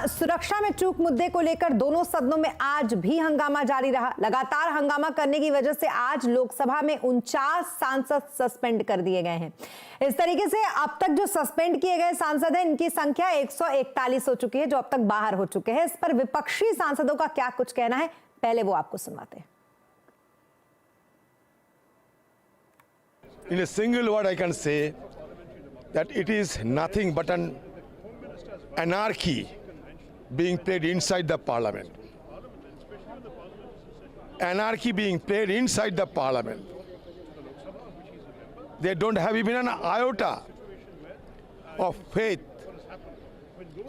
सुरक्षा में चूक मुद्दे को लेकर दोनों सदनों में आज भी हंगामा जारी रहा। लगातार हंगामा करने की वजह से आज लोकसभा में 49 सांसद सस्पेंड कर दिए गए हैं। इस तरीके से अब तक जो सस्पेंड किए गए सांसद हैं, इनकी संख्या 141 हो चुकी है, जो अब तक बाहर हो चुके हैं। इस पर विपक्षी सांसदों का क्या कुछ कहना है, पहले वो आपको सुनवाते हैं। In a single word, I can say that it is nothing but an anarchy being played inside the parliament. Anarchy being played inside the parliament. They don't have even an iota of faith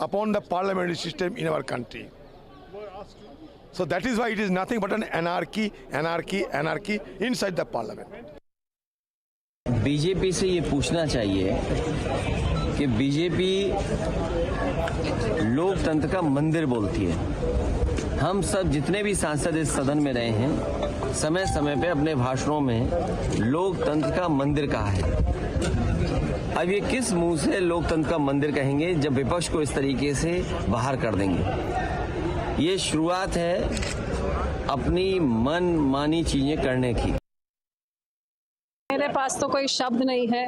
upon the parliamentary system in our country. So that is why it is nothing but an anarchy inside the parliament. BJP से ये पूछना चाहिए कि BJP लोकतंत्र का मंदिर बोलती है। हम सब जितने भी सांसद इस सदन में रहे हैं, समय समय पे अपने भाषणों में लोकतंत्र का मंदिर कहा है। अब ये किस मुंह से लोकतंत्र का मंदिर कहेंगे जब विपक्ष को इस तरीके से बाहर कर देंगे। ये शुरुआत है अपनी मनमानी चीजें करने की। मेरे पास तो कोई शब्द नहीं है।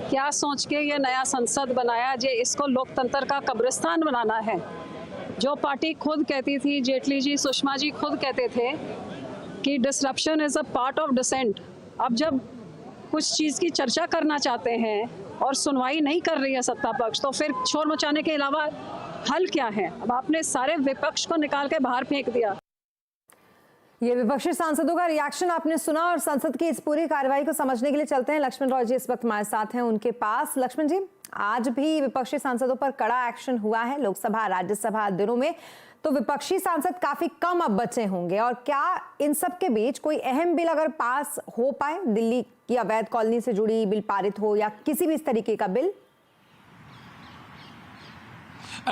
क्या सोच के ये नया संसद बनाया जे इसको लोकतंत्र का कब्रिस्तान बनाना है। जो पार्टी खुद कहती थी, जेटली जी, सुषमा जी खुद कहते थे कि disruption is a part of dissent. अब जब कुछ चीज़ की चर्चा करना चाहते हैं और सुनवाई नहीं कर रही है सत्ता पक्ष, तो फिर शोर मचाने के अलावा हल क्या है। अब आपने सारे विपक्ष को निकाल के बाहर फेंक दिया। ये विपक्षी सांसदों का रिएक्शन आपने सुना और संसद की इस पूरी कार्रवाई को समझने के लिए चलते हैं। लक्ष्मण राव जी इस वक्त हमारे साथ हैं, उनके पास। लक्ष्मण जी, आज भी विपक्षी सांसदों पर कड़ा एक्शन हुआ है लोकसभा राज्यसभा दिनों में, तो विपक्षी सांसद काफी कम अब बचे होंगे, और क्या इन सब के बीच कोई अहम बिल अगर पास हो पाए, दिल्ली की अवैध कॉलोनी से जुड़ी बिल पारित हो या किसी भी इस तरीके का बिल?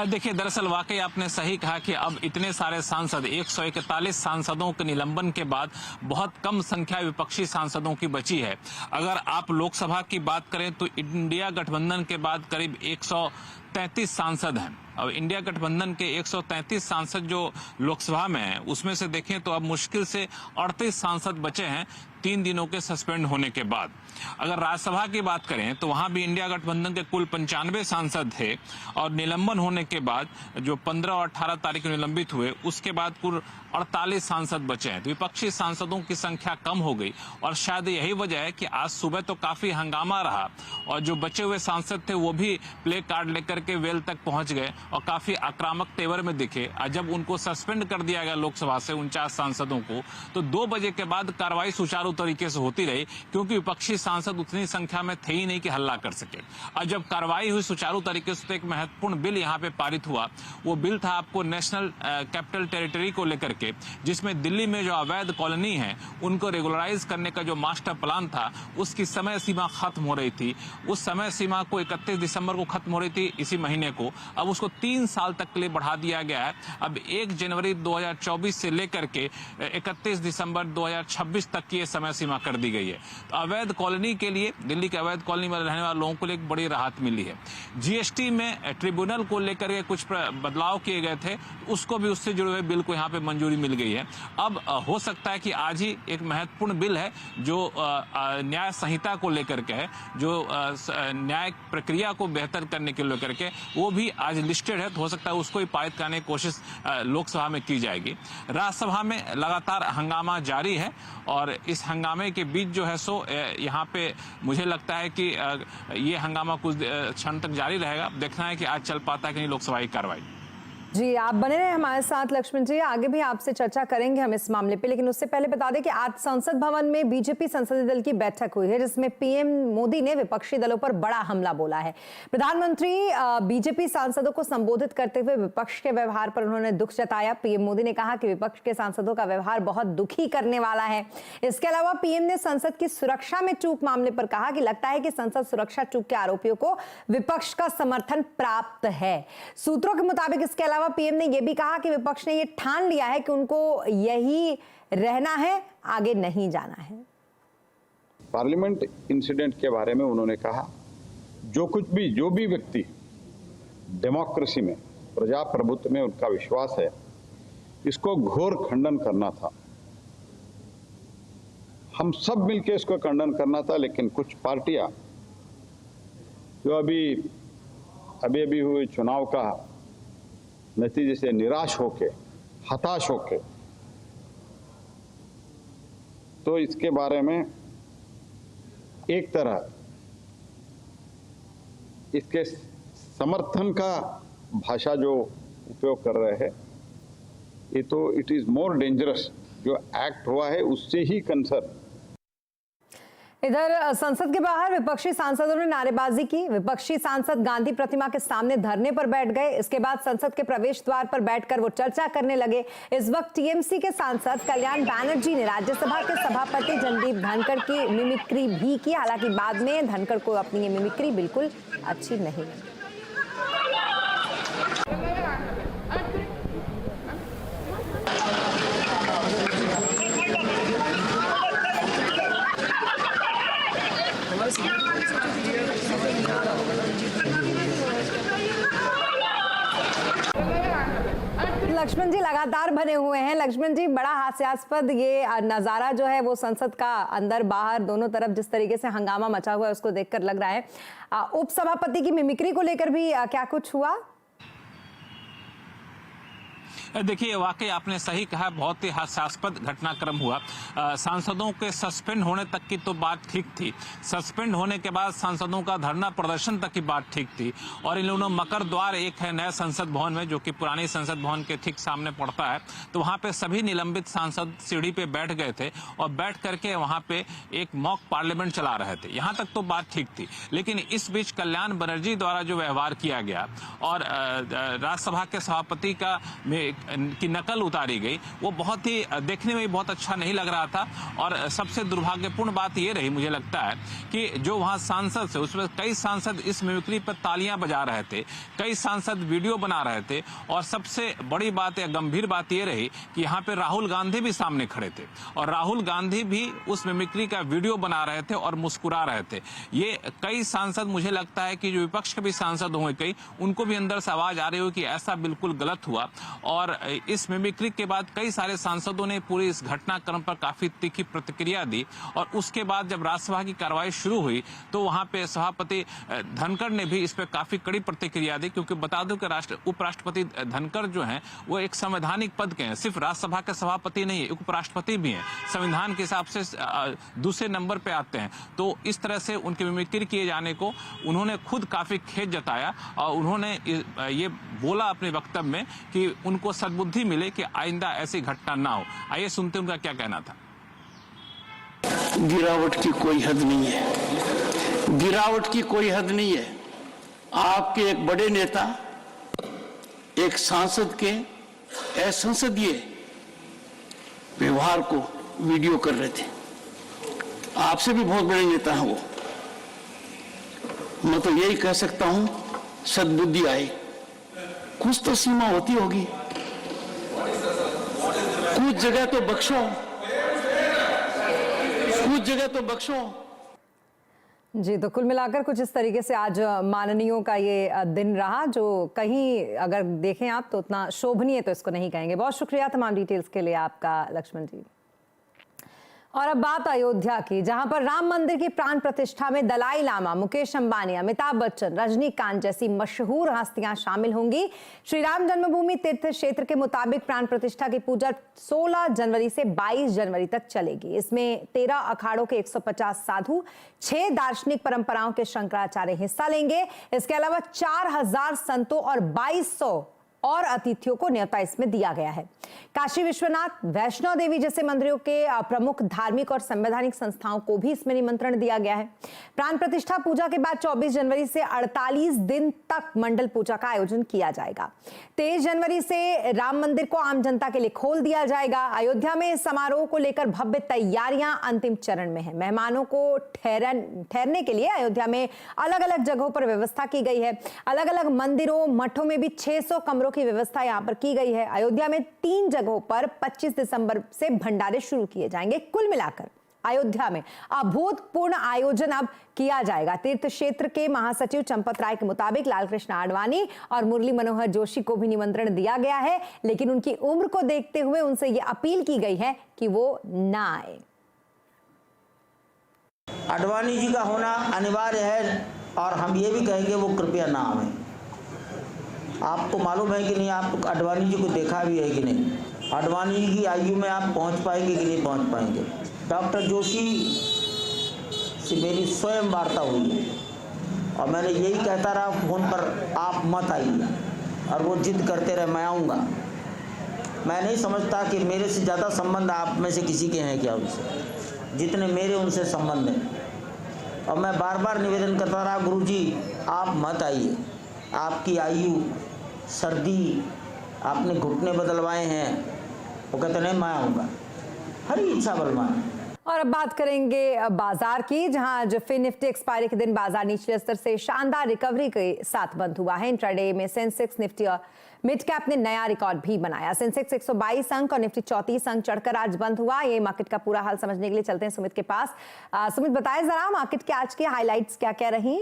देखिए, दरअसल वाकई आपने सही कहा कि अब इतने सारे सांसद 141 सांसदों के निलंबन के बाद बहुत कम संख्या विपक्षी सांसदों की बची है। अगर आप लोकसभा की बात करें तो इंडिया गठबंधन के बाद करीब 133 सांसद हैं। अब इंडिया गठबंधन के 133 सांसद जो लोकसभा में हैं, उसमें से देखें तो अब मुश्किल से 38 सांसद बचे हैं 3 दिनों के सस्पेंड होने के बाद। अगर राज्यसभा की बात करें तो वहां भी इंडिया गठबंधन के कुल 95 सांसद थे, और निलंबन होने के बाद जो 15 और 18 तारीख को निलंबित हुए, उसके बाद कुल 48 सांसद बचे हैं। तो विपक्षी सांसदों की संख्या कम हो गई, और शायद यही वजह है कि आज सुबह तो काफी हंगामा रहा, और जो बचे हुए सांसद थे वो भी प्ले कार्ड लेकर के वेल तक पहुंच गए और काफी आक्रामक तेवर में दिखे। जब उनको सस्पेंड कर दिया गया लोकसभा से 49 सांसदों को, तो 2 बजे के बाद कार्रवाई सुचारू तरीके से होती रही, क्योंकि विपक्षी सांसद उतनी संख्या में थे ही नहीं कि हल्ला कर सके। और जब कार्रवाई हुई सुचारू तरीके से, तो एक महत्वपूर्ण बिल यहाँ पे पारित हुआ। वो बिल था आपको नेशनल कैपिटल टेरिटरी को लेकर के, जिसमें दिल्ली में जो अवैध कॉलोनी है उनको रेगुलराइज करने का जो मास्टर प्लान था, उसकी समय सीमा खत्म हो रही थी। उस समय सीमा को 31 दिसंबर को खत्म हो रही थी, इसी महीने को। अब उसको 3 साल तक के लिए बढ़ा दिया गया है। अब 1 जनवरी 2024 से लेकर के 31 दिसंबर 2026 तक की समय सीमा कर दी गई है। तो अवैध कॉलोनी के लिए, दिल्ली के अवैध कॉलोनी में रहने वाले लोगों को एक बड़ी राहत मिली है। जीएसटी में ट्रिब्यूनल को लेकर के कुछ बदलाव किए गए थे, उसको भी उससे जुड़े हुए बिल को यहाँ पे मंजूरी मिल गई है। अब हो सकता है कि आज ही एक महत्वपूर्ण बिल है जो न्याय संहिता को लेकर के है, जो न्याय प्रक्रिया को बेहतर करने के लेकर के, वो भी आज लिस्टेड है। तो हो सकता है उसको ही पारित करने की कोशिश लोकसभा में की जाएगी। राज्यसभा में लगातार हंगामा जारी है, और इस हंगामे के बीच जो है सो यहाँ पे मुझे लगता है कि ये हंगामा कुछ क्षण तक जारी रहेगा। देखना है कि आज चल पाता है कि नहीं लोकसभा की कार्रवाई। जी, आप बने रहे हमारे साथ लक्ष्मण जी, आगे भी आपसे चर्चा करेंगे हम इस मामले पे, लेकिन उससे पहले बता दें कि आज संसद भवन में बीजेपी संसदीय दल की बैठक हुई है, जिसमें पीएम मोदी ने विपक्षी दलों पर बड़ा हमला बोला है। प्रधानमंत्री बीजेपी सांसदों को संबोधित करते हुए विपक्ष के व्यवहार पर उन्होंने दुख जताया। पीएम मोदी ने कहा कि विपक्ष के सांसदों का व्यवहार बहुत दुखी करने वाला है। इसके अलावा पीएम ने संसद की सुरक्षा में चूक मामले पर कहा कि लगता है कि संसद सुरक्षा चूक के आरोपियों को विपक्ष का समर्थन प्राप्त है। सूत्रों के मुताबिक इसके अलावा पीएम ने यह भी कहा कि विपक्ष ने यह ठान लिया है कि उनको यही रहना है, आगे नहीं जाना है। पार्लियामेंट इंसिडेंट के बारे में उन्होंने कहा, जो भी व्यक्ति डेमोक्रेसी में प्रजाप्रभुत्व में उनका विश्वास है, इसको घोर खंडन करना था। हम सब मिलकर इसको खंडन करना था, लेकिन कुछ पार्टियां जो अभी हुए चुनाव का नतीजे से निराश होके, हताश होके, तो इसके बारे में एक तरह इसके समर्थन का भाषा जो उपयोग कर रहे हैं, ये तो इट इज मोर डेंजरस। जो एक्ट हुआ है उससे ही कंसर्न। इधर संसद के बाहर विपक्षी सांसदों ने नारेबाजी की। विपक्षी सांसद गांधी प्रतिमा के सामने धरने पर बैठ गए। इसके बाद संसद के प्रवेश द्वार पर बैठकर वो चर्चा करने लगे। इस वक्त टीएमसी के सांसद कल्याण बैनर्जी ने राज्यसभा के सभापति जगदीप धनखड़ की मिमिक्री भी की। हालांकि बाद में धनखड़ को अपनी ये मिमिक्री बिल्कुल अच्छी नहीं लगी। लक्ष्मण जी लगातार बने हुए हैं। लक्ष्मण जी, बड़ा हास्यास्पद ये नजारा जो है वो संसद का अंदर बाहर दोनों तरफ जिस तरीके से हंगामा मचा हुआ है उसको देखकर लग रहा है। उपसभापति की मिमिक्री को लेकर भी क्या कुछ हुआ? देखिए, वाकई आपने सही कहा, बहुत ही हास्यास्पद घटनाक्रम हुआ। सांसदों के सस्पेंड होने तक की तो बात ठीक थी, सस्पेंड होने के बाद सांसदों का धरना प्रदर्शन तक की बात ठीक थी, और इन लोगों ने मकर द्वार एक है नया संसद भवन में, जो कि पुरानी संसद भवन के ठीक सामने पड़ता है, तो वहां पे सभी निलंबित सांसद सीढ़ी पे बैठ गए थे और बैठ करके वहां पे एक मॉक पार्लियामेंट चला रहे थे। यहां तक तो बात ठीक थी, लेकिन इस बीच कल्याण बनर्जी द्वारा जो व्यवहार किया गया और राज्यसभा के सभापति की नकल उतारी गई, वो बहुत ही देखने में बहुत अच्छा नहीं लग रहा था। और सबसे दुर्भाग्यपूर्ण बात ये रही, मुझे लगता है कि जो वहां सांसद थे उसमें कई सांसद इस मिमिक्री पर तालियां बजा रहे थे, कई सांसद वीडियो बना रहे थे, और सबसे बड़ी बात या गंभीर बात ये रही कि यहाँ पे राहुल गांधी भी सामने खड़े थे और राहुल गांधी भी उस मिमिक्री का वीडियो बना रहे थे और मुस्कुरा रहे थे। ये कई सांसद, मुझे लगता है कि जो विपक्ष के भी सांसद होंगे कई, उनको भी अंदर से आवाज आ रही हो कि ऐसा बिल्कुल गलत हुआ। और इस मिमिक्री के बाद कई सारे सांसदों ने पूरी इस घटनाक्रम पर काफी तीखी प्रतिक्रिया दी, और उसके बाद जब राज्यसभा की कार्रवाई शुरू हुई तो वहां पे सभापति धनखड़ ने भी इस पर काफी कड़ी प्रतिक्रिया दी, क्योंकि बता दूं कि उपराष्ट्रपति धनखड़ जो हैं वो एक संवैधानिक पद के हैं, सिर्फ राज्यसभा के सभापति नहीं है, उपराष्ट्रपति भी हैं, संविधान के हिसाब से दूसरे नंबर पे आते हैं। तो इस तरह से उनकी मिमिक्री किए जाने को उन्होंने खुद काफी खेद जताया, और उन्होंने ये बोला अपने वक्तव्य में कि उनको सद्बुद्धि मिले कि आइंदा ऐसी घटना ना हो। आइए सुनते उनका क्या कहना था। गिरावट की कोई हद नहीं है, गिरावट की कोई हद नहीं है। आपके एक बड़े नेता एक सांसद के असंसदीय व्यवहार को वीडियो कर रहे थे। आपसे भी बहुत बड़े नेता हैं वो। मैं तो यही कह सकता हूं, सद्बुद्धि आए। कुछ तो सीमा होती होगी, कुछ जगह तो बख्शो, कुछ जगह तो बख्शो। जी, तो कुल मिलाकर कुछ इस तरीके से आज माननीयों का ये दिन रहा, जो कहीं अगर देखें आप तो उतना शोभनीय तो इसको नहीं कहेंगे। बहुत शुक्रिया तमाम डिटेल्स के लिए आपका लक्ष्मण जी। और अब बात अयोध्या की, जहां पर राम मंदिर की प्राण प्रतिष्ठा में दलाई लामा, मुकेश अंबानी, अमिताभ बच्चन, रजनीकांत जैसी मशहूर हस्तियां शामिल होंगी। श्री राम जन्मभूमि तीर्थ क्षेत्र के मुताबिक प्राण प्रतिष्ठा की पूजा 16 जनवरी से 22 जनवरी तक चलेगी। इसमें 13 अखाड़ों के 150 साधु, 6 दार्शनिक परंपराओं के शंकराचार्य हिस्सा लेंगे। इसके अलावा 4000 संतों और 2200 और अतिथियों को न्योता इसमें दिया गया है। काशी विश्वनाथ, वैष्णो देवी जैसे मंदिरों के प्रमुख धार्मिक और संवैधानिक संस्थाओं को भी इसमें निमंत्रण दिया गया है। प्राण प्रतिष्ठा पूजा के बाद 24 जनवरी से 48 दिन तक मंडल पूजा का आयोजन किया जाएगा। 23 जनवरी से राम मंदिर को आम जनता के लिए खोल दिया जाएगा। अयोध्या में इस समारोह को लेकर भव्य तैयारियां अंतिम चरण में है। मेहमानों को ठहरने के लिए अयोध्या में अलग अलग जगहों पर व्यवस्था की गई है। अलग अलग मंदिरों, मठों में भी 600 कमरों की व्यवस्था यहां पर की गई है। अयोध्या में 3 जगहों पर 25 दिसंबर से भंडारे शुरू किए जाएंगे। कुल मिलाकर अयोध्या में अभूतपूर्व आयोजन अब किया जाएगा। तीर्थ क्षेत्र के महासचिव चंपत राय के मुताबिक लालकृष्ण आडवाणी और मुरली मनोहर जोशी को भी निमंत्रण दिया गया है, लेकिन उनकी उम्र को देखते हुए उनसे यह अपील की गई है कि वो ना आए। आडवाणी जी का होना अनिवार्य है और हम ये भी कहेंगे वो कृपया ना आए। आपको मालूम है कि नहीं, आप आडवाणी जी को देखा भी है कि नहीं, आडवाणी जी की आयु में आप पहुंच पाएंगे कि नहीं पहुंच पाएंगे। डॉक्टर जोशी से मेरी स्वयं वार्ता हुई है और मैंने यही कहता रहा फोन पर, आप मत आइए, और वो जिद करते रहे मैं आऊँगा। मैं नहीं समझता कि मेरे से ज़्यादा संबंध आप में से किसी के हैं क्या उनसे, जितने मेरे उनसे संबंध हैं। और मैं बार बार निवेदन करता रहा, गुरुजी आप मत आइए, आपकी आयु, सर्दी, आपने घुटने बदलवाए हैं। वो कहते नहीं मैं आऊँगा, हरी इच्छा बलवान। और अब बात करेंगे बाजार की, जहां आज फिन निफ्टी एक्सपायरी के दिन बाजार निचले स्तर से शानदार रिकवरी के साथ बंद हुआ है। इंट्राडे में सेंसेक्स, निफ्टी और मिड कैप ने नया रिकॉर्ड भी बनाया। सेंसेक्स 122 अंक और निफ्टी 34 अंक चढ़कर आज बंद हुआ। ये मार्केट का पूरा हाल समझने के लिए चलते हैं सुमित के पास। सुमित, बताएं जरा मार्केट के आज के हाईलाइट्स क्या क्या रही?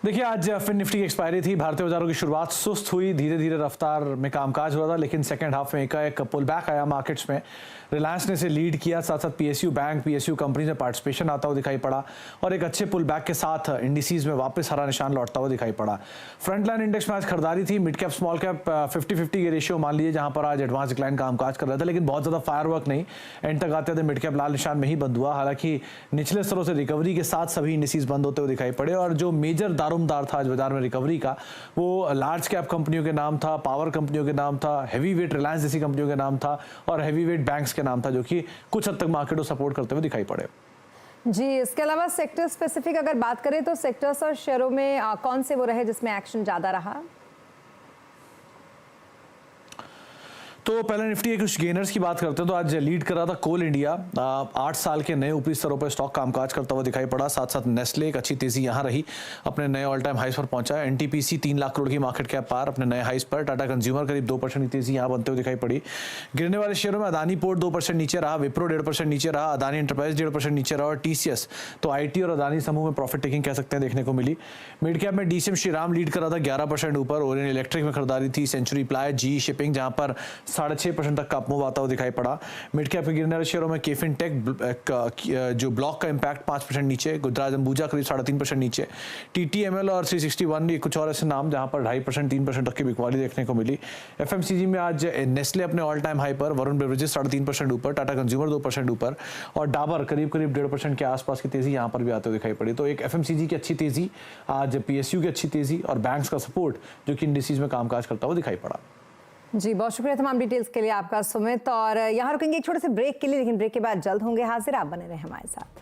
देखिए, आज फिन निफ्टी की एक्सपायरी थी। भारतीय बाजारों की शुरुआत सुस्त हुई, धीरे धीरे रफ्तार में कामकाज हो रहा था, लेकिन सेकंड हाफ में एक पुल बैक आया मार्केट्स में। रिलायंस ने इसे लीड किया, साथ साथ पीएसयू बैंक, पीएसयू कंपनी में पार्टिसिपेशन आता हुआ दिखाई पड़ा और एक अच्छे पुल बैक के साथ इंडिसीज में वापस हरा निशान लौटता हुआ दिखाई पड़ा। फ्रंटलाइन इंडेक्स में आज खरीदारी थी। मिड कैप स्मॉल कैप 50-50 के रेशियो मान लीजिए, जहां पर आज एडवांस डिक्लाइन कामकाज कर रहा था, लेकिन बहुत ज्यादा फायरवर्क नहीं। एंड तक आते थे मिड कैप लाल निशान में ही बंद हुआ। हालांकि निचले स्तरों से रिकवरी के साथ सभी इंडिसीज बंद होते हुए दिखाई पड़े और जो मेजर दारोमदार था आज बाजार में रिकवरी का, वो लार्ज कैप कंपनियों के नाम था, पावर कंपनियों के नाम था, हैवी वेट रिलायंस जैसी कंपनियों के नाम था और हैवी वेट बैंक्स के नाम था, जो कि कुछ हद तक मार्केट को सपोर्ट करते हुए दिखाई पड़े। जी, इसके अलावा सेक्टर स्पेसिफिक अगर बात करें तो सेक्टर्स और शेयरों में कौन से वो रहे जिसमें एक्शन ज्यादा रहा? तो पहले निफ्टी के कुछ गेनर्स की बात करते हैं तो आज लीड कर रहा था कोल इंडिया। 8 साल के नए ऊपरी स्तरों पर स्टॉक कामकाज करता हुआ दिखाई पड़ा। साथ साथ नेस्ले एक अच्छी तेजी यहां रही, अपने नए ऑल टाइम हाइस पर पहुंचा। एनटीपीसी 3 लाख करोड़ की मार्केट कैप पार, अपने नए हाइस पर। टाटा कंज्यूमर करीब 2% की तेजी यहां बनते हुए दिखाई पड़ी। गिरने वाले शेयरों में अदानी पोर्ट 2% नीचे रहा, विप्रो 1.5% नीचे रहा, अदानी एंटरप्राइज 1.5% नीचे रहा और टीसीएस तो आईटी और अदानी समूह में प्रॉफिट टेकिंग कह सकते हैं देखने को मिली। मिड कैप में डीसीएम श्रीराम लीड कर रहा था 11% ऊपर। ओरियन इलेक्ट्रिक में खरीदारी थी। सेंचुरी प्लाई, जी शिपिंग जहां पर 6.5% तक अपमूव आता हुआ दिखाई पड़ा। मिड कैप के गिरने वाले शेयरों में केफिन टेक जो ब्लॉक का इंपैक्ट 5% नीचे, गुजरात अंबुजा करीब 3.5% नीचे, टीटीएमएल और 361 कुछ और ऐसे नाम जहां पर 2.5% 3% तक की बिकवाली देखने को मिली। एफएमसीजी में आज नेस्ले अपने ऑल टाइम हाई पर, वरुण बेवरेजेस 3.5% ऊपर, टाटा कंज्यूमर 2% ऊपर और डाबर करीब 1.5% के आसपास की तेजी यहां पर भी आते हुए दिखाई पड़ी। तो एक एफएमसीजी की अच्छी तेजी, आज पीएसयू की अच्छी तेजी और बैंक्स का सपोर्ट जो कि इंडिसीज में कामकाज करता हुआ दिखाई पड़ा। जी, बहुत शुक्रिया तमाम डिटेल्स के लिए आपका सुमित। और यहाँ रुकेंगे एक छोटे से ब्रेक के लिए, लेकिन ब्रेक के बाद जल्द होंगे हाजिर। आप बने रहे हमारे साथ।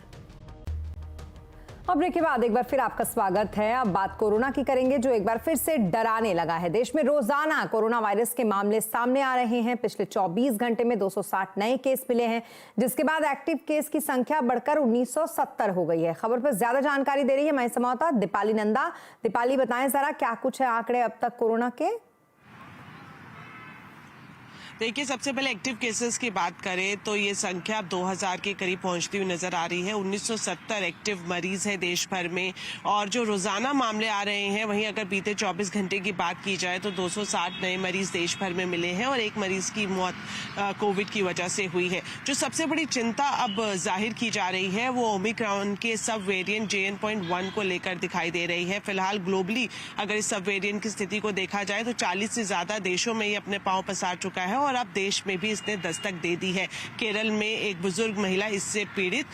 और ब्रेक के बाद एक बार फिर आपका स्वागत है। अब बात कोरोना की करेंगे, जो एक बार फिर से डराने लगा है। देश में रोजाना कोरोना वायरस के मामले सामने आ रहे हैं। पिछले 24 घंटे में 260 नए केस मिले हैं, जिसके बाद एक्टिव केस की संख्या बढ़कर 1970 हो गई है। खबर पर ज्यादा जानकारी दे रही है हमारी संवाददाता दीपाली नंदा। दीपाली, बताएं जरा क्या कुछ है आंकड़े अब तक कोरोना के? देखिए, सबसे पहले एक्टिव केसेस की बात करें तो ये संख्या 2000 के करीब पहुंचती हुई नजर आ रही है। 1970 एक्टिव मरीज है देश भर में और जो रोजाना मामले आ रहे हैं, वहीं अगर बीते 24 घंटे की बात की जाए तो 260 नए मरीज देश भर में मिले हैं और एक मरीज की मौत कोविड की वजह से हुई है। जो सबसे बड़ी चिंता अब जाहिर की जा रही है वो ओमिक्रॉन के सब वेरिएंट JN.1 को लेकर दिखाई दे रही है। फिलहाल ग्लोबली अगर इस सब वेरिएंट की स्थिति को देखा जाए तो 40 से ज्यादा देशों में ये अपने पांव पसार चुका है और अब देश में भी इसने दस्तक दे दी है। केरल में एक बुजुर्ग महिला इससे पीड़ित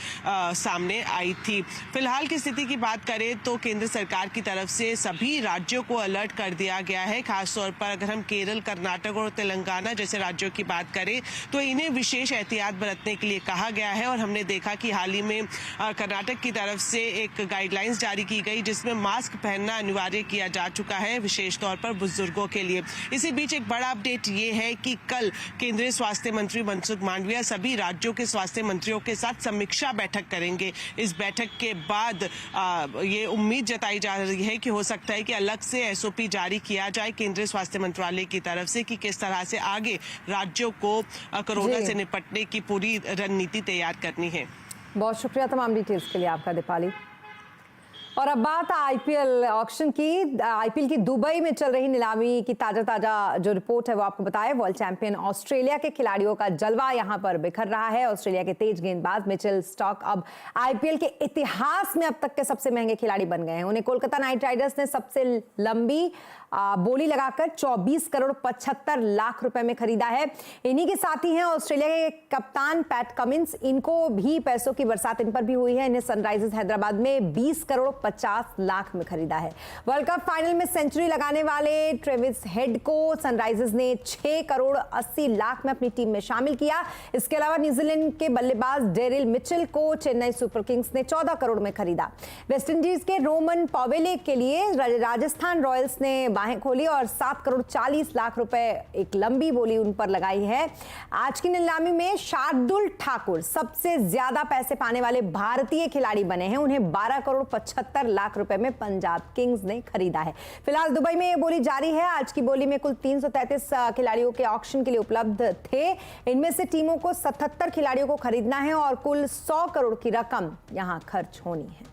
सामने आई थी। फिलहाल की स्थिति की बात करें तो केंद्र सरकार की तरफ से सभी राज्यों को अलर्ट कर दिया गया है। खासतौर पर अगर हम केरल, कर्नाटक और तेलंगाना जैसे राज्यों की बात करें तो इन्हें विशेष एहतियात बरतने के लिए कहा गया है और हमने देखा कि हाल ही में कर्नाटक की तरफ से एक गाइडलाइंस जारी की गई जिसमें मास्क पहनना अनिवार्य किया जा चुका है, विशेष तौर पर बुजुर्गों के लिए। इसी बीच एक बड़ा अपडेट ये है कि कल कल केंद्रीय स्वास्थ्य मंत्री मनसुख मांडविया सभी राज्यों के स्वास्थ्य मंत्रियों के साथ समीक्षा बैठक करेंगे। इस बैठक के बाद ये उम्मीद जताई जा रही है कि हो सकता है कि अलग से एसओपी जारी किया जाए केंद्रीय स्वास्थ्य मंत्रालय की तरफ से कि किस तरह से आगे राज्यों को कोरोना से निपटने की पूरी रणनीति तैयार करनी है। बहुत शुक्रिया तमाम डिटेल्स के लिए आपका दीपाली। और अब बात आईपीएल ऑक्शन की। आईपीएल की दुबई में चल रही नीलामी की ताजा जो रिपोर्ट है वो आपको बताए। वर्ल्ड चैंपियन ऑस्ट्रेलिया के खिलाड़ियों का जलवा यहां पर बिखर रहा है। ऑस्ट्रेलिया के तेज गेंदबाज मिचेल स्टार्क अब आईपीएल के इतिहास में अब तक के सबसे महंगे खिलाड़ी बन गए हैं। उन्हें कोलकाता नाइट राइडर्स ने सबसे लंबी बोली लगाकर 24 करोड़ 75 लाख रुपए में खरीदा है। इन्हीं के साथी हैं ऑस्ट्रेलिया के कप्तान पैट कमिंस। इनको भी पैसों की बरसात इन पर भी हुई है। इन्हें सनराइजर्स हैदराबाद में 20 करोड़ 50 लाख में खरीदा है। वर्ल्ड कप फाइनल में सेंचुरी लगाने वाले ट्रेविस हेड को सनराइजर्स ने 6 करोड़ 80 लाख में अपनी टीम में शामिल किया। इसके अलावा न्यूजीलैंड के बल्लेबाज डेरिल मिचेल को चेन्नई सुपर किंग्स ने 14 करोड़ में खरीदा। वेस्टइंडीज के रोमन पॉवेले के लिए राजस्थान रॉयल्स ने बाहें खोली और 7 करोड़ 40 लाख रुपए एक लंबी बोली उन पर लगाई है। आज की नीलामी में शार्दुल ठाकुर सबसे ज्यादा पैसे पाने वाले भारतीय खिलाड़ी बने हैं। उन्हें 12 करोड़ 75 लाख रुपए में पंजाब किंग्स ने खरीदा है। फिलहाल दुबई में ये बोली जारी है। आज की बोली में कुल 333 खिलाड़ियों के ऑक्शन के लिए उपलब्ध थे। इनमें से टीमों को 77 खिलाड़ियों को खरीदना है और कुल 100 करोड़ की रकम यहां खर्च होनी है।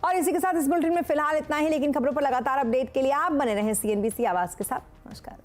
और इसी के साथ इस बुलेटिन में फिलहाल इतना ही, लेकिन खबरों पर लगातार अपडेट के लिए आप बने रहें सीएनबीसी आवाज के साथ। नमस्कार।